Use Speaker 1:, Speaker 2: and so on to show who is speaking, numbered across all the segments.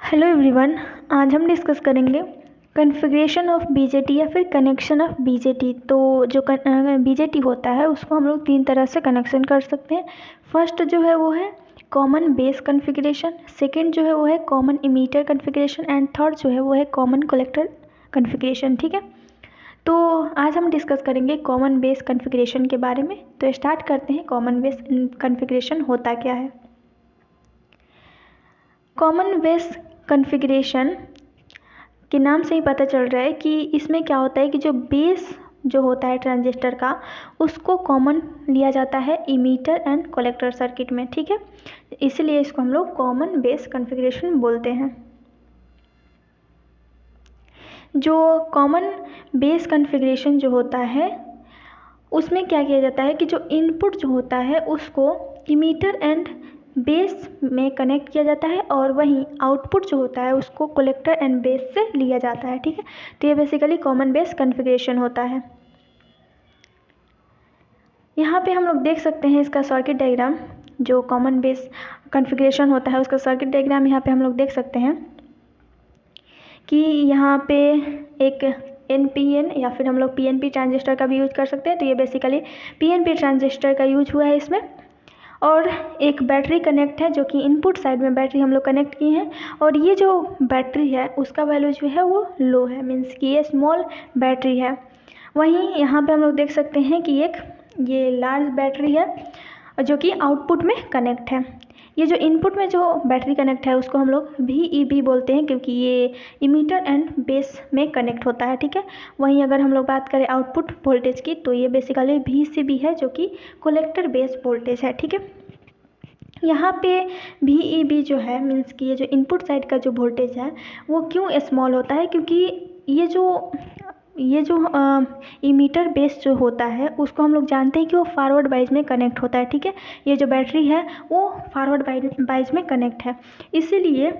Speaker 1: Hello everyone. आज हम discuss करेंगे कॉन्फ़िगरेशन ऑफ बीजेटी या फिर कनेक्शन ऑफ बीजेटी। तो जो बीजेटी होता है उसको हम लोग तीन तरह से कनेक्शन कर सकते हैं। फर्स्ट जो है वो है कॉमन बेस कॉन्फ़िगरेशन, सेकंड जो है वो है common emitter configuration and third जो है वो है कॉमन कलेक्टर कॉन्फ़िगरेशन। ठीक है, तो आज हम डिस्कस करेंगे कॉमन बेस कॉन्फ़िगरेशन के बारे में। तो स्टार्ट करते हैं, कॉमन बेस कॉन्फ़िगरेशन होता क्या है। कॉमन बेस कॉन्फ़िगरेशन के नाम से ही पता चल रहा है कि इसमें क्या होता है कि जो बेस जो होता है ट्रांजिस्टर का उसको कॉमन लिया जाता है इमीटर एंड कलेक्टर सर्किट में। ठीक है, इसलिए इसको हम लोग कॉमन बेस कॉन्फ़िगरेशन बोलते हैं। जो कॉमन बेस कॉन्फ़िगरेशन जो होता है उसमें क्या किया जाता है कि जो इनपुट जो होता है उसको इमीटर एंड बेस में कनेक्ट किया जाता है और वहीं आउटपुट जो होता है उसको कलेक्टर एंड बेस से लिया जाता है। ठीक है, तो ये बेसिकली कॉमन बेस कॉन्फ़िगरेशन होता है। यहाँ पे हम लोग देख सकते हैं इसका सर्किट डायग्राम। जो कॉमन बेस कॉन्फ़िगरेशन होता है उसका सर्किट डायग्राम यहाँ पे हम लोग देख सकते हैं कि यहाँ पे एक NPN या फिर हम लोग PNP ट्रांजिस्टर का भी यूज कर सकते हैं। तो ये बेसिकली PNP ट्रांजिस्टर का यूज हुआ है इसमें। और एक बैटरी कनेक्ट है जो कि इनपुट साइड में बैटरी हम लोग कनेक्ट किए हैं और ये जो बैटरी है उसका वैल्यू जो है वो लो है, मीन्स कि ये स्मॉल बैटरी है। वहीं यहाँ पे हम लोग देख सकते हैं कि एक ये लार्ज बैटरी है जो कि आउटपुट में कनेक्ट है। ये जो इनपुट में जो बैटरी कनेक्ट है उसको हम लोग VEB बोलते हैं क्योंकि ये इमीटर एंड बेस में कनेक्ट होता है। ठीक है, वहीं अगर हम लोग बात करें आउटपुट वोल्टेज की तो ये बेसिकली VCB है जो कि कलेक्टर बेस वोल्टेज है। ठीक है, यहाँ पे VEB जो है मीन्स कि ये जो इनपुट साइड का जो वोल्टेज है वो क्यों स्मॉल होता है, क्योंकि ये जो इमीटर बेस जो होता है उसको हम लोग जानते हैं कि वो फॉरवर्ड वाइज में कनेक्ट होता है। ठीक है, ये जो बैटरी है वो फॉरवर्ड वाइज में कनेक्ट है, इसीलिए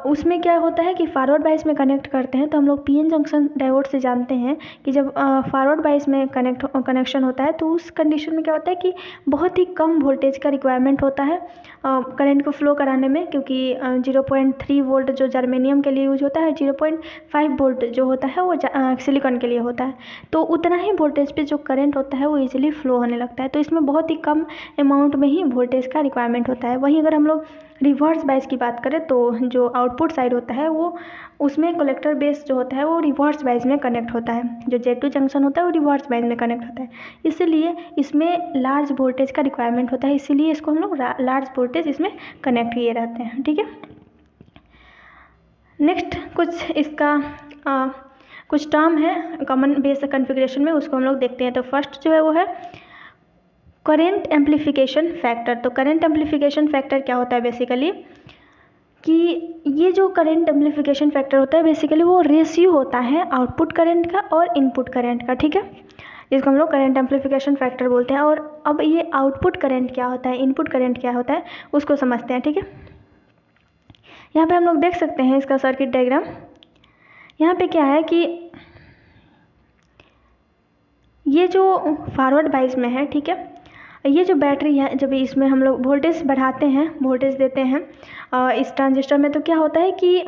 Speaker 1: उसमें क्या होता है कि फॉरवर्ड वाइज में कनेक्ट करते हैं तो हम लोग PN जंक्शन डायोड से जानते हैं कि जब फॉरवर्ड वाइज में कनेक्शन होता है तो उस कंडीशन में क्या होता है कि बहुत ही कम वोल्टेज का रिक्वायरमेंट होता है करंट को फ्लो कराने में, क्योंकि 0.3 वोल्ट जो जर्मेनियम के लिए यूज होता है, 0.5 वोल्ट जो होता है वो सिलिकॉन के लिए होता है। तो उतना ही वोल्टेज पे जो करंट होता है वो इजीली फ्लो होने लगता है, तो इसमें बहुत ही कम अमाउंट में ही वोल्टेज का रिक्वायरमेंट होता है। वहीं अगर हम लोग रिवर्स बायस की बात करें तो जो आउटपुट साइड होता है वो उसमें कलेक्टर बेस जो होता है वो रिवर्स बायस में कनेक्ट होता है। जो Z2 जंक्शन होता है वो रिवर्स बायस में कनेक्ट होता है, इसीलिए इसमें लार्ज वोल्टेज का रिक्वायरमेंट होता है, इसीलिए इसको हम लोग लार्ज वोल्टेज इसमें कनेक्ट किए रहते हैं। ठीक है, नेक्स्ट कुछ इसका कुछ टर्म है कॉमन बेस कॉन्फ़िगरेशन में, उसको हम लोग देखते हैं। तो फर्स्ट जो है वो है करंट एम्प्लीफिकेशन फैक्टर। तो करंट एम्प्लीफिकेशन फैक्टर क्या होता है बेसिकली कि ये जो करंट एम्प्लीफिकेशन फैक्टर होता है बेसिकली वो रेशियो होता है आउटपुट करंट का और इनपुट करंट का। ठीक है, जिसको हम लोग करंट एम्प्लीफिकेशन फैक्टर बोलते हैं। और अब ये आउटपुट करंट क्या होता है, इनपुट करंट क्या होता है उसको समझते हैं। ठीक है, यहाँ पे हम लोग देख सकते हैं इसका सर्किट डायग्राम। यहाँ पे क्या है कि ये जो फॉरवर्ड वाइज में है, ठीक है, ये जो बैटरी है जब इसमें हम लोग वोल्टेज बढ़ाते हैं, वोल्टेज देते हैं इस ट्रांजिस्टर में, तो क्या होता है कि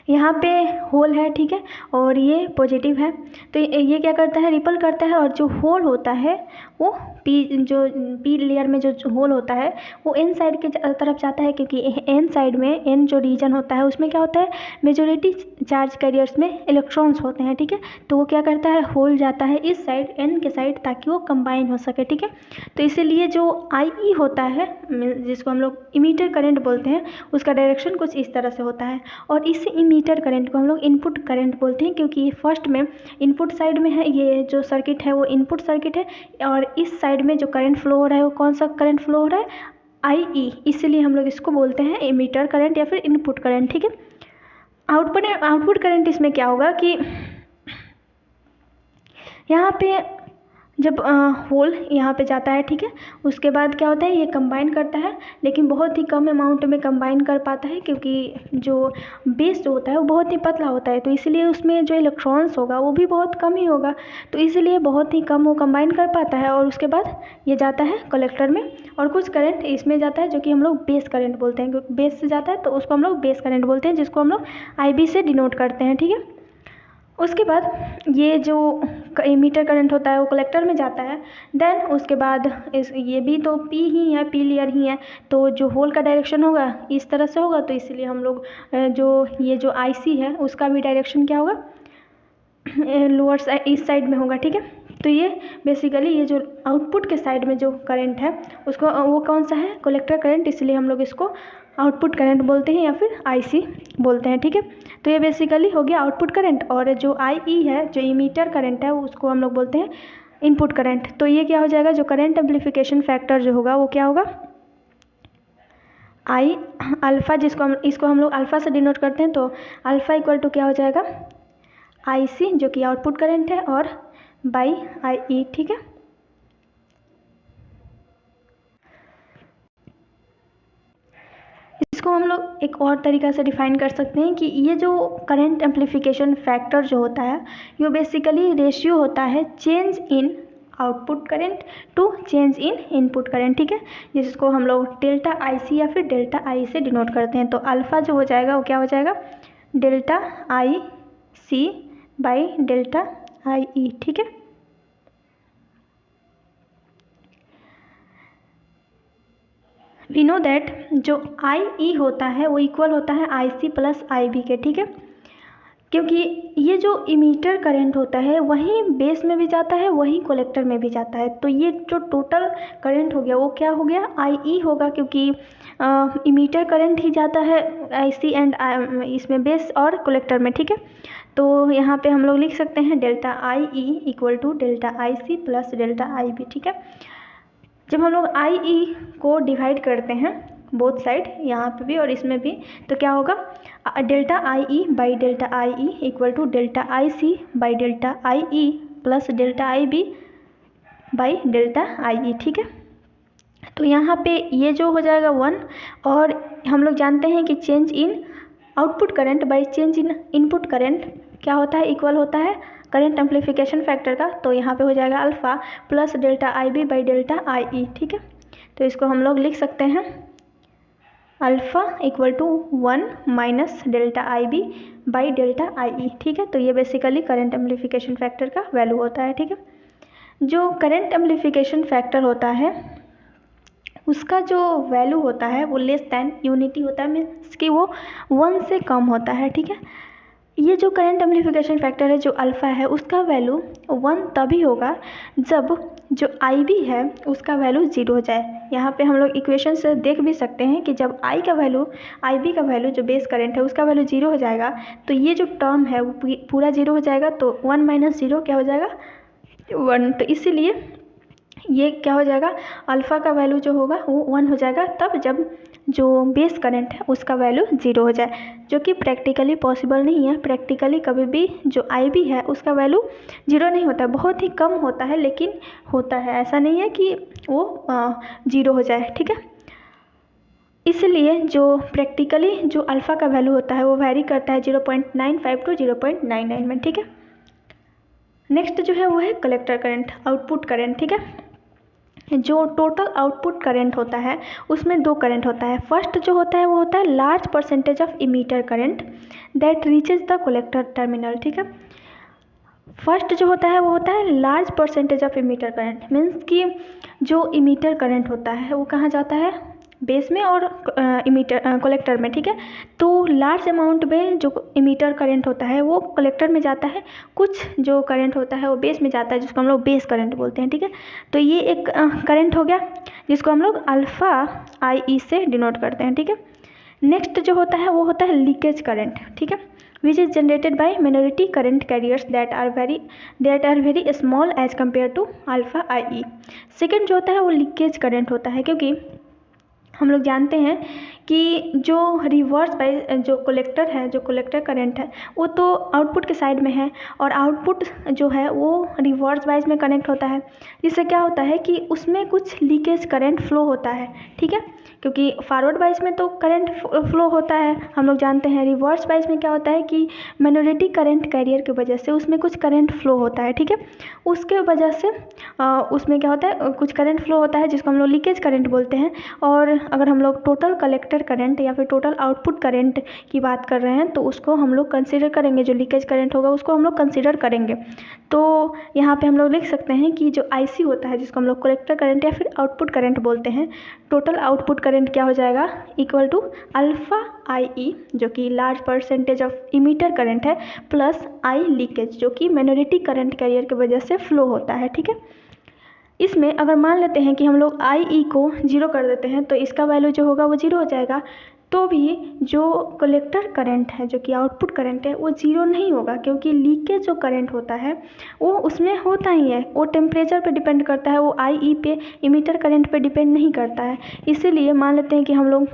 Speaker 1: यहाँ पे होल है, ठीक है, और ये पॉजिटिव है, तो ये क्या करता है रिपल करता है, और जो होल होता है वो पी लेयर में जो होल होता है वो N साइड के तरफ जाता है, क्योंकि N साइड में N जो रीजन होता है उसमें क्या होता है मेजोरिटी चार्ज कैरियर्स में इलेक्ट्रॉन्स होते हैं। ठीक है, तो वो क्या करता है होल जाता है इस साइड N के साइड ताकि वो कंबाइन हो सके। ठीक है, तो इसीलिए जो IE होता है जिसको हम लोग इमीटर करंट बोलते हैं उसका डायरेक्शन कुछ इस तरह से होता है, और इस इमीटर करंट को हम लोग इनपुट करंट बोलते हैं, क्योंकि फर्स्ट में इनपुट साइड में है, ये जो सर्किट है वो इनपुट सर्किट है, और इस साइड में जो करंट फ्लो हो रहा है वो कौन सा करंट फ्लो हो रहा है IE, इसलिए हम लोग इसको बोलते हैं इमीटर करंट या फिर इनपुट करंट। ठीक है, आउटपुट करंट इसमें क्या होगा कि यहाँ पे जब होल यहाँ पे जाता है, ठीक है, उसके बाद क्या होता है, ये कंबाइन करता है, लेकिन बहुत ही कम अमाउंट में कंबाइन कर पाता है, क्योंकि जो बेस जो होता है वो बहुत ही पतला होता है, तो इसलिए उसमें जो इलेक्ट्रॉन्स होगा वो भी बहुत कम ही होगा, तो इसलिए बहुत ही कम वो कंबाइन कर पाता है। और उसके बाद ये जाता है कलेक्टर में, और कुछ करंट इसमें जाता है जो कि हम लोग बेस करंट बोलते हैं, क्योंकि बेस से जाता है तो उसको हम लोग बेस करंट बोलते हैं, जिसको हम लोग IB से डिनोट करते हैं, ठीक है। उसके बाद ये जो इमीटर करंट होता है वो कलेक्टर में जाता है, देन उसके बाद ये भी तो P ही है, P लेयर ही है, तो जो होल का डायरेक्शन होगा इस तरह से होगा, तो इसलिए हम लोग ये जो IC है उसका भी डायरेक्शन क्या होगा, लोअर साइड, इस साइड में होगा, ठीक है। तो ये बेसिकली ये जो आउटपुट के साइड में जो करंट है उसको वो कौन सा है, कलेक्टर करंट, इसलिए हम लोग इसको आउटपुट करंट बोलते हैं या फिर IC बोलते हैं, ठीक है। तो ये बेसिकली हो गया आउटपुट करंट, और जो IE है, जो इमीटर करंट है, उसको हम लोग बोलते हैं इनपुट करंट। तो ये क्या हो जाएगा, जो करंट एम्प्लीफिकेशन फैक्टर जो होगा वो क्या होगा, I अल्फ़ा, इसको हम लोग अल्फ़ा से डिनोट करते हैं, तो अल्फ़ा इक्वल टू क्या हो जाएगा, IC जो कि आउटपुट करंट है, और बाई IE, ठीक है। इसको हम लोग एक और तरीका से डिफाइन कर सकते हैं कि ये जो करंट एम्प्लीफिकेशन फैक्टर जो होता है ये बेसिकली रेशियो होता है change in output current to change in input current, ठीक है, जिसको हम लोग डेल्टा IC या फिर डेल्टा I से डिनोट करते हैं। तो अल्फ़ा जो हो जाएगा वो क्या हो जाएगा, delta IC by delta IE, ठीक है। वी नो दैट जो IE होता है वो इक्वल होता है IC प्लस IB के, ठीक है, क्योंकि ये जो इमीटर करंट होता है वहीं बेस में भी जाता है, वहीं कलेक्टर में भी जाता है, तो ये जो टोटल करंट हो गया वो क्या हो गया, IE होगा, क्योंकि इमीटर करंट ही जाता है IC एंड इसमें बेस और कलेक्टर में, ठीक है। तो यहाँ पे हम लोग लिख सकते हैं delta IE equal to delta IC plus delta IB, ठीक है। जब हम लोग IE को डिवाइड करते हैं बोथ साइड, यहाँ पे भी और इसमें भी, तो क्या होगा, delta IE by delta IE equal to delta IC by delta IE plus delta IB by delta IE, ठीक है। तो यहाँ पे ये जो हो जाएगा 1, और हम लोग जानते हैं कि change in output current by change in input current क्या होता है, इक्वल होता है करंट एम्प्लीफिकेशन फैक्टर का। तो यहाँ पे हो जाएगा alpha plus delta IB by delta IE, ठीक है। तो इसको हम लोग लिख सकते हैं alpha equal to 1 minus delta IB by delta IE, ठीक है। तो ये बेसिकली करंट एम्प्लीफिकेशन फैक्टर का वैल्यू होता है, ठीक है। जो करंट एम्प्लीफिकेशन फैक्टर होता है उसका जो वैल्यू होता है वो लेस दैन यूनिटी होता है, मीन्स कि वो 1 से कम होता है, ठीक है। ये जो करंट एम्प्लीफिकेशन फैक्टर है जो अल्फ़ा है उसका वैल्यू 1 तभी होगा जब जो IB है उसका वैल्यू 0 हो जाए। यहाँ पे हम लोग इक्वेशन से देख भी सकते हैं कि जब IB का वैल्यू जो बेस करंट है उसका वैल्यू 0 हो जाएगा तो ये जो टर्म है वो पूरा 0 हो जाएगा, तो 1 माइनस 0 क्या हो जाएगा, 1। तो इसीलिए ये क्या हो जाएगा, अल्फ़ा का वैल्यू जो होगा वो 1 हो जाएगा तब जब जो बेस करंट है उसका वैल्यू 0 हो जाए, जो कि प्रैक्टिकली पॉसिबल नहीं है। प्रैक्टिकली कभी भी जो IB है उसका वैल्यू 0 नहीं होता है, बहुत ही कम होता है, लेकिन होता है, ऐसा नहीं है कि वो 0 हो जाए, ठीक है। इसलिए जो प्रैक्टिकली जो अल्फ़ा का वैल्यू होता है वो वैरी करता है 0.95 टू 0.99 में, ठीक है। नेक्स्ट जो है वो है कलेक्टर करंट, आउटपुट करंट, ठीक है। जो टोटल आउटपुट करंट होता है उसमें 2 करंट होता है। फर्स्ट जो होता है वो होता है large percentage of emitter current that reaches the collector terminal, ठीक है। फर्स्ट जो होता है वो होता है large percentage of emitter current, means कि जो इमीटर करंट होता है वो कहाँ जाता है, बेस में और इमीटर कलेक्टर में, ठीक है। तो लार्ज अमाउंट में जो इमीटर करंट होता है वो कलेक्टर में जाता है, कुछ जो करंट होता है वो बेस में जाता है जिसको हम लोग बेस करंट बोलते हैं, ठीक है। तो ये एक करंट हो गया जिसको हम लोग अल्फ़ा IE से डिनोट करते हैं, ठीक है। नेक्स्ट जो होता है वो होता है लीकेज करंट, ठीक है, which is generated by minority current carriers that are very small as compare to alpha IE। Second जो होता है वो लीकेज करंट होता है, क्योंकि हम लोग जानते हैं कि जो रिवर्स बायस जो कलेक्टर है, जो कलेक्टर करंट है, वो तो आउटपुट के साइड में है और आउटपुट जो है वो रिवर्स बायस में कनेक्ट होता है। जिससे क्या होता है कि उसमें कुछ लीकेज करंट फ्लो होता है, ठीक है, क्योंकि फॉरवर्ड बायस में तो करंट फ्लो होता है, हम लोग जानते हैं। रिवर्स बायस में क्या होता है कि माइनॉरिटी करंट कैरियर की वजह से उसमें कुछ करंट फ्लो होता है, ठीक है। उसके वजह से उसमें क्या होता है, कुछ करंट फ्लो होता है जिसको हम लोग लीकेज करंट बोलते हैं। और अगर हम लोग टोटल कलेक्टर करंट या फिर टोटल आउटपुट करंट की बात कर रहे हैं तो उसको हम लोग कंसीडर करेंगे, जो लीकेज करंट होगा उसको हम लोग कंसीडर करेंगे। तो यहाँ पे हम लोग लिख सकते हैं कि जो आईसी होता है, जिसको हम लोग कलेक्टर करंट या फिर आउटपुट करंट बोलते हैं, टोटल आउटपुट करंट क्या हो जाएगा, इक्वल टू अल्फा आई ई, जो कि large percentage of emitter current है, प्लस आई लीकेज, जो कि माइनॉरिटी करंट कैरियर की वजह से फ्लो होता है, ठीक है। इसमें अगर मान लेते हैं कि हम लोग आई ई को 0 कर देते हैं तो इसका वैल्यू जो होगा वो 0 हो जाएगा। तो भी जो कलेक्टर करंट है, जो कि आउटपुट करंट है, वो 0 नहीं होगा, क्योंकि लीकेज जो करंट होता है वो उसमें होता ही है। वो टेम्परेचर पे डिपेंड करता है, वो आई ई पे, इमीटर करंट पे डिपेंड नहीं करता है। इसीलिए मान लेते हैं कि हम लोग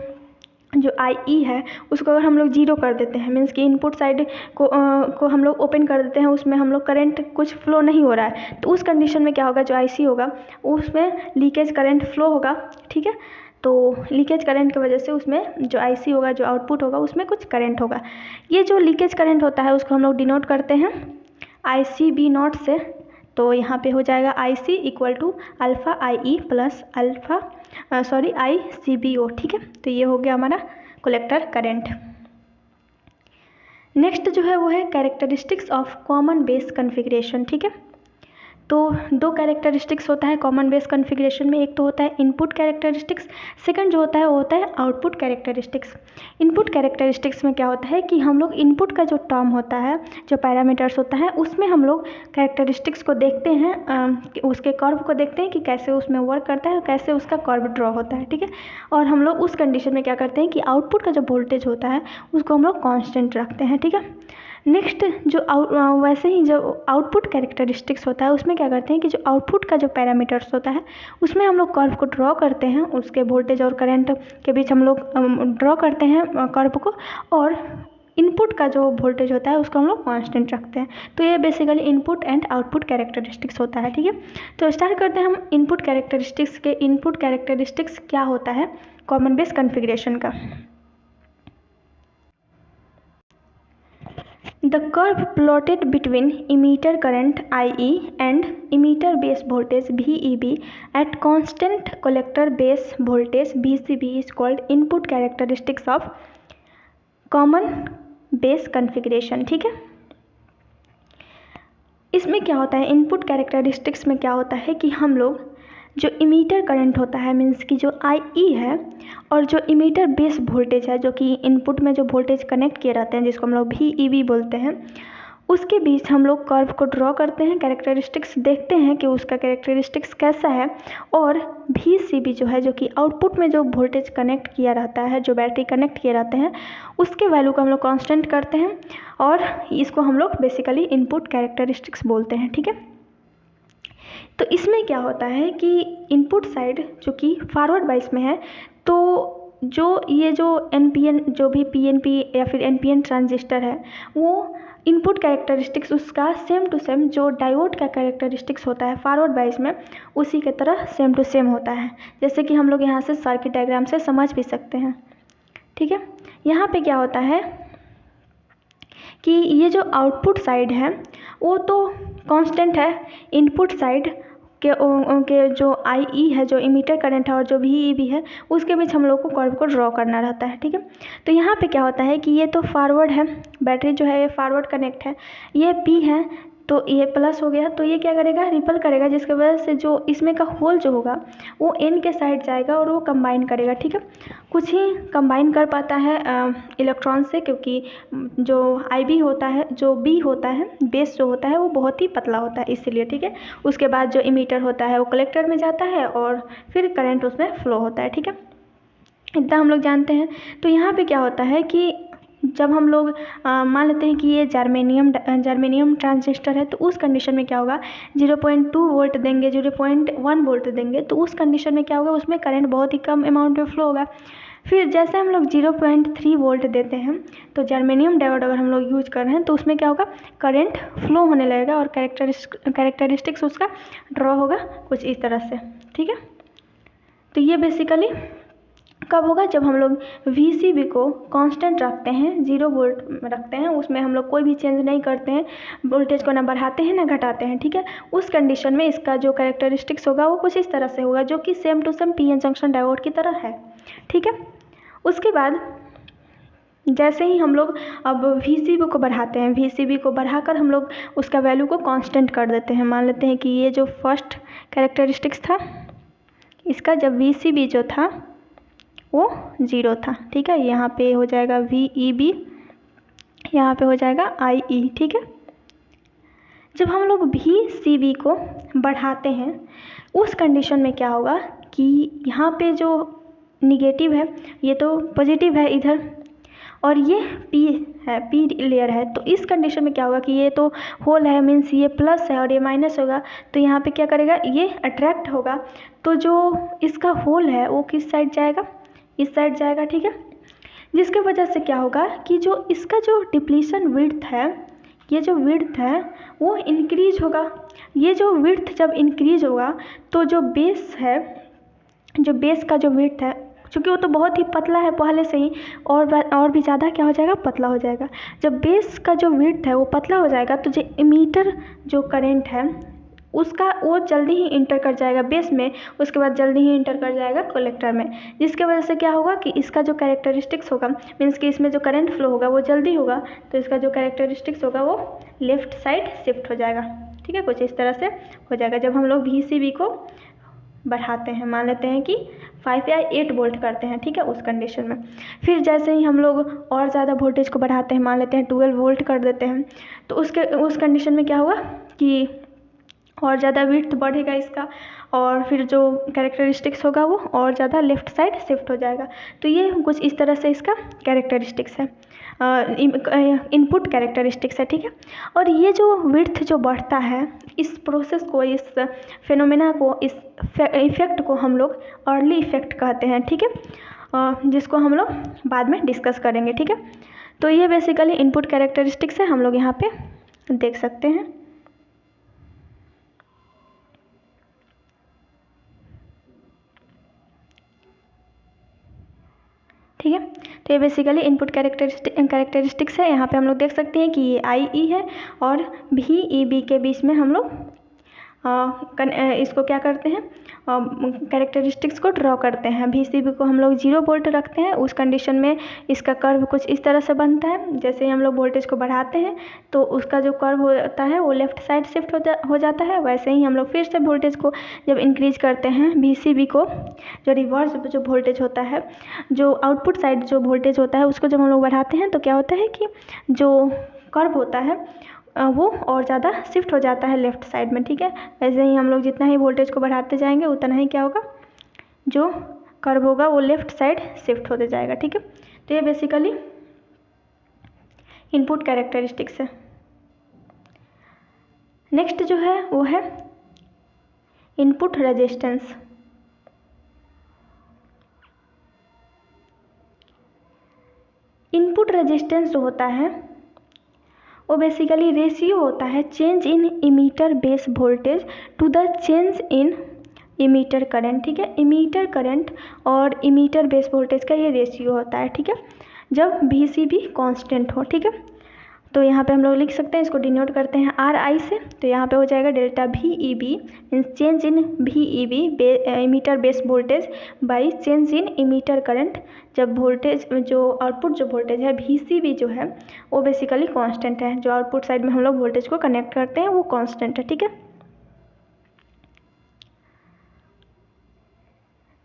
Speaker 1: जो आई ई है उसको अगर हम लोग 0 कर देते हैं, मीन्स कि इनपुट साइड को हम लोग ओपन कर देते हैं, उसमें हम लोग करंट कुछ फ्लो नहीं हो रहा है, तो उस कंडीशन में क्या होगा, जो आई सी होगा उसमें लीकेज करंट फ्लो होगा, ठीक है। तो लीकेज करंट की वजह से उसमें जो आई सी होगा, जो आउटपुट होगा, उसमें कुछ करंट होगा। ये जो लीकेज करंट होता है उसको हम लोग डिनोट करते हैं आई सी बी नॉट से। तो यहाँ पे हो जाएगा I C equal to alpha I E plus alpha I C B O, ठीक है। तो ये हो गया हमारा कलेक्टर करंट। नेक्स्ट जो है वो है characteristics of common base configuration, ठीक है। तो 2 कैरेक्टरिस्टिक्स होता है कॉमन बेस कॉन्फ़िगरेशन में। एक तो होता है इनपुट कैरेक्टरिस्टिक्स, सेकंड जो होता है वो होता है आउटपुट कैरेक्टरिस्टिक्स। इनपुट कैरेक्टरिस्टिक्स में क्या होता है कि हम लोग इनपुट का जो टर्म होता है, जो पैरामीटर्स होता है, उसमें हम लोग कैरेक्टरिस्टिक्स को देखते हैं, उसके कर्व को देखते हैं कि कैसे उसमें वर्क करता है, कैसे उसका कर्व ड्रॉ होता है, ठीक है। और हम लोग उस कंडीशन में क्या करते हैं कि आउटपुट का जो वोल्टेज होता है उसको हम लोग कॉन्स्टेंट रखते हैं, ठीक है। नेक्स्ट जो वैसे ही जो आउटपुट कैरेक्टरिस्टिक्स होता है उसमें क्या करते हैं कि जो आउटपुट का जो पैरामीटर्स होता है उसमें हम लोग कर्व को ड्रॉ करते हैं, उसके वोल्टेज और करंट के बीच हम लोग ड्रॉ करते हैं कर्व को, और इनपुट का जो वोल्टेज होता है उसको हम लोग कांस्टेंट रखते हैं। तो ये basically input and output characteristics होता है, ठीक है। तो स्टार्ट करते हैं हम इनपुट कैरेक्टरिस्टिक्स के। इनपुट कैरेक्टरिस्टिक्स क्या होता है कॉमन बेस कॉन्फ़िगरेशन का। The curve plotted between emitter current IE and emitter base voltage VEB at constant collector base voltage BCB is called input characteristics of common base configuration, ठीक है। इसमें क्या होता है, इनपुट कैरेक्टरिस्टिक्स में क्या होता है कि हम लोग जो इमीटर करंट होता है, मीन्स कि जो आई ई है, और जो इमीटर बेस वोल्टेज है, जो कि इनपुट में जो वोल्टेज कनेक्ट किए रहते हैं, जिसको हम लोग वी ई बी बोलते हैं, उसके बीच हम लोग कर्व को ड्रॉ करते हैं, कैरेक्टरिस्टिक्स देखते हैं कि उसका कैरेक्टरिस्टिक्स कैसा है। और वी सी बी जो है, जो कि आउटपुट में जो वोल्टेज कनेक्ट किया रहता है, जो बैटरी कनेक्ट किए रहते हैं, उसके वैल्यू को हम लोग कांस्टेंट करते हैं, और इसको हम लोग बेसिकली इनपुट कैरेक्टरिस्टिक्स बोलते हैं, ठीक है। तो इसमें क्या होता है कि इनपुट साइड जो कि फॉरवर्ड बायस में है, तो ये जो एनपीएन, जो भी पीएनपी या फिर एनपीएन ट्रांजिस्टर है, वो इनपुट कैरेक्टरिस्टिक्स उसका सेम टू सेम जो डायोड का कैरेक्टरिस्टिक्स होता है फॉरवर्ड बायस में, उसी के तरह सेम टू सेम होता है। जैसे कि हम लोग यहाँ से सर्किट डायग्राम से समझ भी सकते हैं, ठीक है। यहाँ पे क्या होता है कि ये जो आउटपुट साइड है वो तो कांस्टेंट है, इनपुट साइड के जो आई ई है, जो इमीटर करंट है, और जो वी ई बी है, उसके बीच हम लोग को कर्व को ड्रॉ करना रहता है, ठीक है। तो यहाँ पे क्या होता है कि ये तो फॉरवर्ड है, बैटरी जो है ये फॉरवर्ड कनेक्ट है, ये पी है, तो ये प्लस हो गया, तो ये क्या करेगा, रिपल करेगा, जिसकी वजह से जो इसमें का होल जो होगा वो एन के साइड जाएगा और वो कंबाइन करेगा, ठीक है। कुछ ही कंबाइन कर पाता है इलेक्ट्रॉन से, क्योंकि जो आई बी होता है, जो बी होता है, बेस जो होता है, वो बहुत ही पतला होता है, इसीलिए, ठीक है। उसके बाद जो इमीटर होता है वो कलेक्टर में जाता है और फिर करंट उसमें फ्लो होता है, ठीक है। इतना हम लोग जानते हैं। तो यहाँ पे क्या होता है कि जब हम लोग मान लेते हैं कि ये जर्मेनियम ट्रांजिस्टर है, तो उस कंडीशन में क्या होगा, 0.2 वोल्ट देंगे, 0.1 वोल्ट देंगे, तो उस कंडीशन में क्या होगा, उसमें करंट बहुत ही कम अमाउंट में फ्लो होगा। फिर जैसे हम लोग 0.3 वोल्ट देते हैं, तो जर्मेनियम डायोड अगर हम लोग यूज कर रहे हैं, तो उसमें क्या होगा, करंट फ्लो होने लगेगा और कैरेक्टरिस्टिक्स उसका ड्रॉ होगा कुछ इस तरह से। ठीक है, तो ये बेसिकली कब होगा, जब हम लोग VCB को कांस्टेंट रखते हैं, 0 वोल्ट रखते हैं, उसमें हम लोग कोई भी चेंज नहीं करते हैं, वोल्टेज को ना बढ़ाते हैं ना घटाते हैं। ठीक है, उस कंडीशन में इसका जो कैरेक्टरिस्टिक्स होगा वो कुछ इस तरह से होगा, जो कि same to same PN junction diode की तरह है। ठीक है, उसके बाद जैसे ही हम लोग अब VCB को बढ़ाते हैं, VCB को बढ़ाकर हम लोग उसका वैल्यू को कांस्टेंट कर देते हैं। मान लेते हैं कि ये जो फर्स्ट कैरेक्टरिस्टिक्स था इसका, जब VCB जो था वो 0 था। ठीक है, यहाँ पे हो जाएगा VEB, यहाँ पे हो जाएगा IE। ठीक है, जब हम लोग VCB को बढ़ाते हैं उस कंडीशन में क्या होगा कि यहाँ पे जो निगेटिव है ये तो पॉजिटिव है इधर, और ये P है, P लेयर है, तो इस कंडीशन में क्या होगा कि ये तो होल है, मीन्स ये प्लस है और ये माइनस होगा, तो यहाँ पे क्या करेगा, ये अट्रैक्ट होगा, तो जो इसका होल है वो किस साइड जाएगा, इस साइड जाएगा। ठीक है, जिसके वजह से क्या होगा कि जो इसका जो डिप्लीशन विड्थ है, ये जो विड्थ है वो इंक्रीज होगा। ये जो विड्थ जब इंक्रीज होगा तो जो बेस है, जो बेस का जो विड्थ है, क्योंकि वो तो बहुत ही पतला है पहले से ही, और भी ज़्यादा क्या हो जाएगा, पतला हो जाएगा। जब बेस का जो विड्थ है वो पतला हो जाएगा तो जो इमीटर जो करंट है उसका वो जल्दी ही इंटर कर जाएगा बेस में, उसके बाद जल्दी ही इंटर कर जाएगा कलेक्टर में, जिसके वजह से क्या होगा कि इसका जो कैरेक्टरिस्टिक्स होगा, मीन्स कि इसमें जो करंट फ्लो होगा वो जल्दी होगा, तो इसका जो कैरेक्टरिस्टिक्स होगा वो लेफ्ट साइड शिफ्ट हो जाएगा। ठीक है, कुछ इस तरह से हो जाएगा जब हम लोग VCB को बढ़ाते हैं। मान लेते हैं कि 5 या 8 वोल्ट करते हैं। ठीक है, उस कंडीशन में फिर जैसे ही हम लोग और ज़्यादा वोल्टेज को बढ़ाते हैं, मान लेते हैं 12 वोल्ट कर देते हैं, तो उस कंडीशन में क्या होगा कि और ज़्यादा विड्थ बढ़ेगा इसका, और फिर जो कैरेक्टरिस्टिक्स होगा वो और ज़्यादा लेफ़्ट साइड शिफ्ट हो जाएगा। तो ये कुछ इस तरह से इसका कैरेक्टरिस्टिक्स है, इनपुट कैरेक्टरिस्टिक्स है। ठीक है, और ये जो विड्थ जो बढ़ता है, इस प्रोसेस को, इस फिनोमेना को, इस इफेक्ट को हम लोग अर्ली इफेक्ट कहते हैं। ठीक है, जिसको हम लोग बाद में डिस्कस करेंगे। ठीक है, तो ये बेसिकली इनपुट कैरेक्टरिस्टिक्स है, हम लोग यहाँ पे देख सकते हैं। ठीक है, तो ये बेसिकली इनपुट कैरेक्टरिस्टिक्स है। यहाँ पे हम लोग देख सकते हैं कि ये IE है और VEB के बीच में हम लोग इसको क्या करते हैं, कैरेक्टरिस्टिक्स को ड्रॉ करते हैं। VCB को हम लोग 0 वोल्ट रखते हैं, उस कंडीशन में इसका कर्व कुछ इस तरह से बनता है। जैसे ही हम लोग वोल्टेज को बढ़ाते हैं तो उसका जो कर्व होता है वो लेफ्ट साइड शिफ्ट हो जाता है। वैसे ही हम लोग फिर से वोल्टेज को जब इंक्रीज करते हैं, VCB को जो रिवर्स जो वोल्टेज होता है, जो आउटपुट साइड जो वोल्टेज होता है, उसको जब हम लोग बढ़ाते हैं तो क्या होता है कि जो कर्व होता है वो और ज़्यादा शिफ्ट हो जाता है लेफ़्ट साइड में। ठीक है, वैसे ही हम लोग जितना ही वोल्टेज को बढ़ाते जाएंगे उतना ही क्या होगा, जो कर्व होगा वो लेफ़्ट साइड शिफ्ट होते जाएगा। ठीक है, तो ये बेसिकली इनपुट कैरेक्टरिस्टिक्स है। नेक्स्ट जो है वो है इनपुट रेजिस्टेंस। इनपुट रेजिस्टेंस जो होता है वो बेसिकली रेशियो होता है change in emitter base voltage to the change in emitter current. ठीक है, इमीटर करंट और इमीटर बेस वोल्टेज का ये रेशियो होता है। ठीक है, जब VCB कांस्टेंट हो। ठीक है, तो यहाँ पे हम लोग लिख सकते हैं, इसको डिनोट करते हैं RI से, तो यहाँ पे हो जाएगा delta VEB means change in VEB emitter base voltage by change in emitter current, जब वोल्टेज जो आउटपुट जो वोल्टेज है VCB जो है वो बेसिकली कांस्टेंट है, जो आउटपुट साइड में हम लोग वोल्टेज को कनेक्ट करते हैं वो कांस्टेंट है। ठीक है,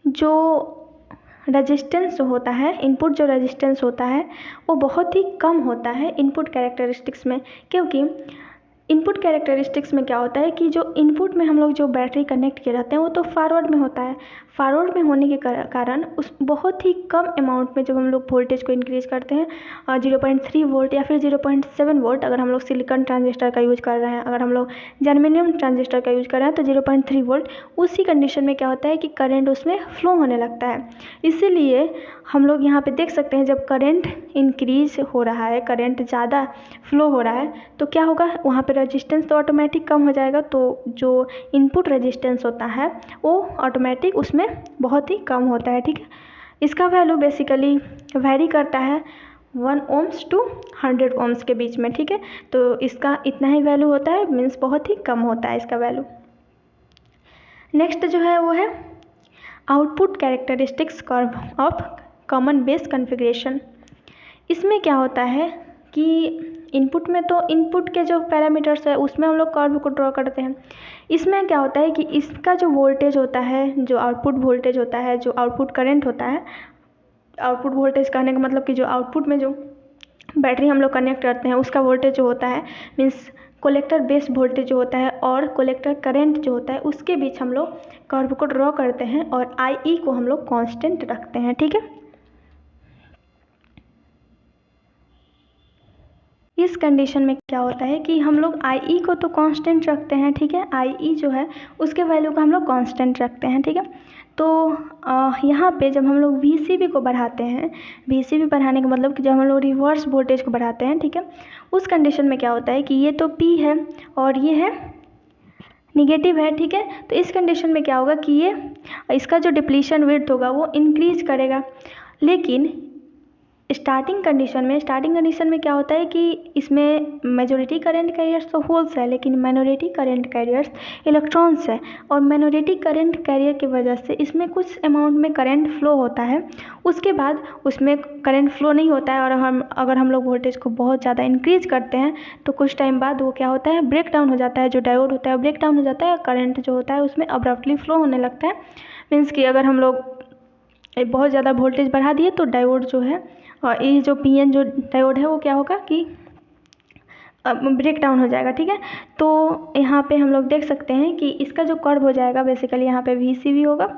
Speaker 1: जो रेजिस्टेंस जो होता है, इनपुट जो रेजिस्टेंस होता है वो बहुत ही कम होता है इनपुट कैरेक्टरिस्टिक्स में, क्योंकि इनपुट कैरेक्टरिस्टिक्स में क्या होता है कि जो इनपुट में हम लोग जो बैटरी कनेक्ट किए रहते हैं वो तो फॉरवर्ड में होता है। फॉरवर्ड में होने के कारण उस बहुत ही कम अमाउंट में जब हम लोग वोल्टेज को इंक्रीज़ करते हैं 0.3 वोल्ट या फिर 0.7 वोल्ट, अगर हम लोग सिलिकॉन ट्रांजिस्टर का यूज़ कर रहे हैं, अगर हम लोग जर्मेनियम ट्रांजिस्टर का यूज़ कर रहे हैं तो 0.3 वोल्ट, उसी कंडीशन में क्या होता है कि करंट उसमें फ्लो होने लगता है। इसीलिए हम लोग यहाँ पे देख सकते हैं जब करंट इंक्रीज हो रहा है, करंट ज़्यादा फ्लो हो रहा है तो क्या होगा, वहाँ पे रेजिस्टेंस तो ऑटोमेटिक कम हो जाएगा, तो जो इनपुट रेजिस्टेंस होता है वो ऑटोमेटिक उसमें बहुत ही कम होता है। ठीक है, इसका वैल्यू बेसिकली वैरी करता है 1 ohms टू 100 ohms के बीच में। ठीक है, तो इसका इतना ही वैल्यू होता है, मीन्स बहुत ही कम होता है इसका वैल्यू। नेक्स्ट जो है वो है output characteristics curve of common base configuration. इसमें क्या होता है कि इनपुट में तो इनपुट के जो पैरामीटर्स है उसमें हम लोग कर्व को ड्रॉ करते हैं। इसमें क्या होता है कि इसका जो वोल्टेज होता है, जो आउटपुट वोल्टेज होता है, जो आउटपुट करंट होता है, आउटपुट वोल्टेज कहने का मतलब कि जो आउटपुट में जो बैटरी हम लोग कनेक्ट करते हैं उसका वोल्टेज जो होता है, मीन्स कलेक्टर बेस वोल्टेज जो होता है और कलेक्टर करंट जो होता है, उसके बीच हम लोग कर्व को ड्रॉ करते हैं और आई को हम लोग कांस्टेंट रखते हैं। ठीक है, इस कंडीशन में क्या होता है कि हम लोग आई को तो कांस्टेंट रखते हैं। ठीक है, आई जो है उसके वैल्यू को हम लोग कांस्टेंट रखते हैं। ठीक है, तो यहाँ पे जब हम लोग वी को बढ़ाते हैं, वी बढ़ाने का मतलब कि जब हम लोग रिवर्स वोल्टेज को बढ़ाते हैं, ठीक है, उस कंडीशन में क्या होता है कि ये तो पी है और ये है निगेटिव है। ठीक है, तो इस कंडीशन में क्या होगा कि ये इसका जो डिप्लीशन विड्थ होगा वो इंक्रीज करेगा। लेकिन स्टार्टिंग कंडीशन में क्या होता है कि इसमें मेजॉरिटी करंट कैरियर्स तो होल्स है, लेकिन माइनॉरिटी करंट कैरियर्स इलेक्ट्रॉन्स है, और माइनॉरिटी करंट कैरियर की वजह से इसमें कुछ अमाउंट में करंट फ्लो होता है, उसके बाद उसमें करंट फ्लो नहीं होता है, और अगर हम लोग वोल्टेज को बहुत ज़्यादा इंक्रीज करते हैं तो कुछ टाइम बाद वो क्या होता है, ब्रेक डाउन हो जाता है, जो डायोड होता है ब्रेक डाउन हो जाता है, करंट जो होता है उसमें अब्रप्टली फ्लो होने लगता है। मीन्स कि अगर हम लोग बहुत ज़्यादा वोल्टेज बढ़ा दिए तो डायोड जो है, और ये जो पीएन जो डायोड है वो क्या होगा कि ब्रेक डाउन हो जाएगा। ठीक है, तो यहाँ पे हम लोग देख सकते हैं कि इसका जो कर्व हो जाएगा बेसिकली यहाँ पे वी होगा,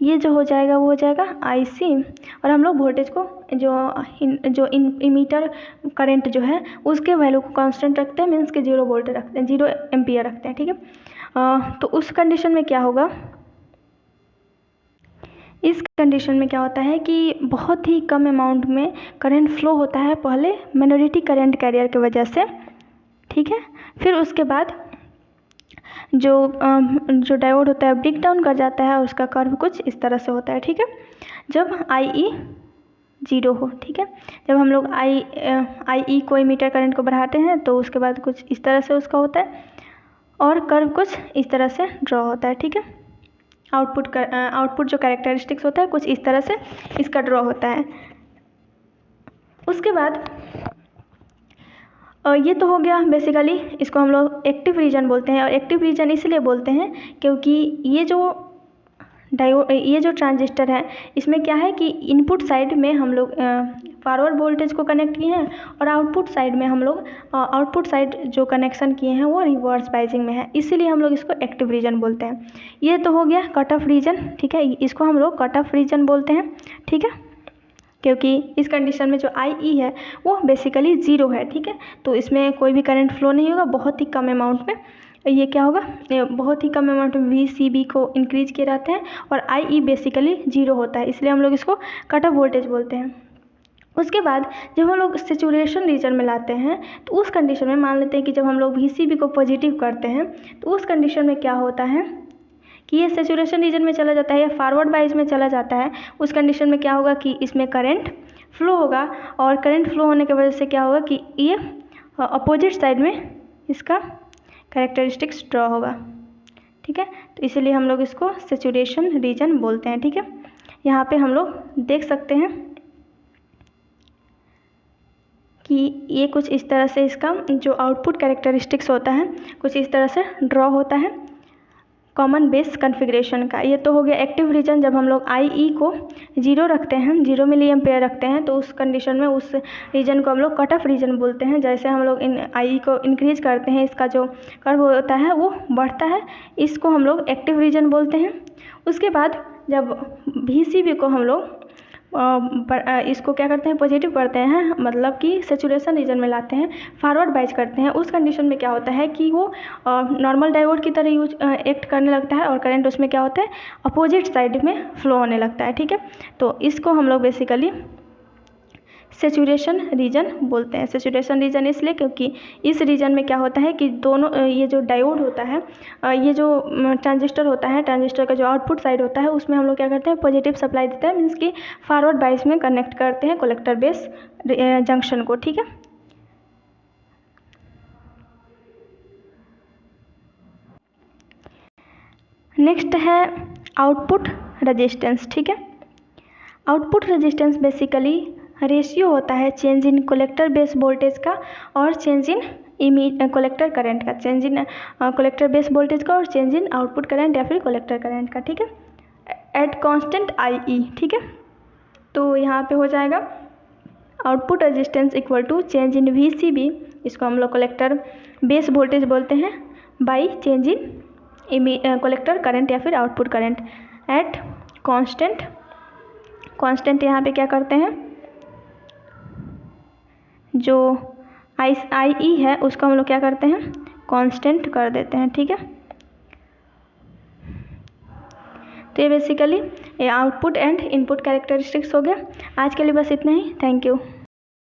Speaker 1: ये जो हो जाएगा वो हो जाएगा आई, और हम लोग वोल्टेज को जो इमीटर करंट जो है उसके वैल्यू को कांस्टेंट रखते हैं, मीन्स के 0 वोल्ट रखते हैं, 0 एम्पियर रखते हैं। ठीक है, तो उस कंडीशन में क्या होगा, इस कंडीशन में क्या होता है कि बहुत ही कम अमाउंट में करंट फ्लो होता है, पहले माइनॉरिटी करंट कैरियर की वजह से। ठीक है, फिर उसके बाद जो डायोड होता है ब्रेक डाउन कर जाता है, उसका कर्व कुछ इस तरह से होता है। ठीक है, जब आई 0 हो। ठीक है, जब हम लोग आई को मीटर करंट को बढ़ाते हैं तो उसके बाद कुछ इस तरह से उसका होता है, और कर्व कुछ इस तरह से ड्रॉ होता है। ठीक है, आउटपुट जो कैरेक्टरिस्टिक्स होता है कुछ इस तरह से इसका ड्रॉ होता है। उसके बाद ये तो हो गया बेसिकली, इसको हम लोग एक्टिव रीजन बोलते हैं, और एक्टिव रीजन इसलिए बोलते हैं क्योंकि ये जो ट्रांजिस्टर है इसमें क्या है कि इनपुट साइड में हम लोग फॉरवर्ड वोल्टेज को कनेक्ट किए हैं, और आउटपुट साइड में हम लोग आउटपुट साइड जो कनेक्शन किए हैं वो रिवर्स बाइजिंग में है, इसीलिए हम लोग इसको एक्टिव रीजन बोलते हैं। ये तो हो गया कट ऑफ रीजन। ठीक है, इसको हम लोग कट ऑफ रीजन बोलते हैं। ठीक है, क्योंकि इस कंडीशन में जो आई है वो बेसिकली 0 है। ठीक है, तो इसमें कोई भी करंट फ्लो नहीं होगा, बहुत ही कम अमाउंट में ये क्या होगा, बहुत ही कम अमाउंट में वी को इंक्रीज किए रहते हैं, और आई बेसिकली 0 होता है, इसलिए हम लोग इसको कट ऑफ वोल्टेज बोलते हैं। उसके बाद जब हम लोग सेचुरेशन रीजन में लाते हैं तो उस कंडीशन में मान लेते हैं कि जब हम लोग वी को पॉजिटिव करते हैं तो उस कंडीशन में क्या होता है कि ये सेचुरेशन रीजन में चला जाता है या फॉरवर्ड बाइज में चला जाता है। उस कंडीशन में क्या होगा कि इसमें करंट फ्लो होगा, और करंट फ्लो होने की वजह से क्या होगा कि ये अपोजिट साइड में इसका कैरेक्टरिस्टिक्स ड्रॉ होगा। ठीक है, तो इसीलिए हम लोग इसको सेचुरेशन रीजन बोलते हैं। ठीक है, यहाँ पे हम लोग देख सकते हैं कि ये कुछ इस तरह से इसका जो आउटपुट कैरेक्टरिस्टिक्स होता है कुछ इस तरह से ड्रॉ होता है। कॉमन बेस कॉन्फ़िगरेशन का। ये तो हो गया एक्टिव रीजन। जब हम लोग IE को 0 रखते हैं, 0 मिली एम्पेयर रखते हैं, तो उस कंडीशन में उस रीजन को हम लोग कट ऑफ रीजन बोलते हैं। जैसे हम लोग इन IE को इंक्रीज करते हैं, इसका जो कर्व होता है वो बढ़ता है, इसको हम लोग एक्टिव रीजन बोलते हैं। उसके बाद जब VCB को हम लोग इसको क्या करते हैं, पॉजिटिव करते हैं, मतलब कि सेचुरेशन रीजन में लाते हैं, फॉरवर्ड बाइज करते हैं, उस कंडीशन में क्या होता है कि वो नॉर्मल डायोड की तरह एक्ट करने लगता है और करंट उसमें क्या होता है, अपोजिट साइड में फ्लो होने लगता है। ठीक है, तो इसको हम लोग बेसिकली सेचुरेशन रीजन बोलते हैं। सेचुरेशन रीजन इसलिए क्योंकि इस रीजन में क्या होता है कि दोनों ये जो डायोड होता है, ये जो ट्रांजिस्टर होता है, ट्रांजिस्टर का जो आउटपुट साइड होता है, उसमें हम लोग क्या करते हैं, पॉजिटिव सप्लाई देते हैं, मीन्स कि फॉरवर्ड बाइस में कनेक्ट करते हैं कलेक्टर बेस जंक्शन को। ठीक है, नेक्स्ट है आउटपुट रेजिस्टेंस। ठीक है, आउटपुट रेजिस्टेंस बेसिकली रेशियो होता है change in collector base voltage का और चेंज इन कलेक्टर करंट का, change in collector base voltage का और चेंज इन आउटपुट करंट या फिर कलेक्टर करंट का। ठीक है, एट कांस्टेंट IE। ठीक है, तो यहाँ पे हो जाएगा output resistance equal to change in VCB, इसको हम लोग कलेक्टर बेस वोल्टेज बोलते हैं, by change in collector current या फिर output current at constant. Constant यहाँ पे क्या करते हैं, जो IE है उसको हम लोग क्या करते हैं, कांस्टेंट कर देते हैं। ठीक है, तो ये बेसिकली ये आउटपुट एंड इनपुट कैरेक्टरिस्टिक्स हो गया। आज के लिए बस इतना ही। Thank you.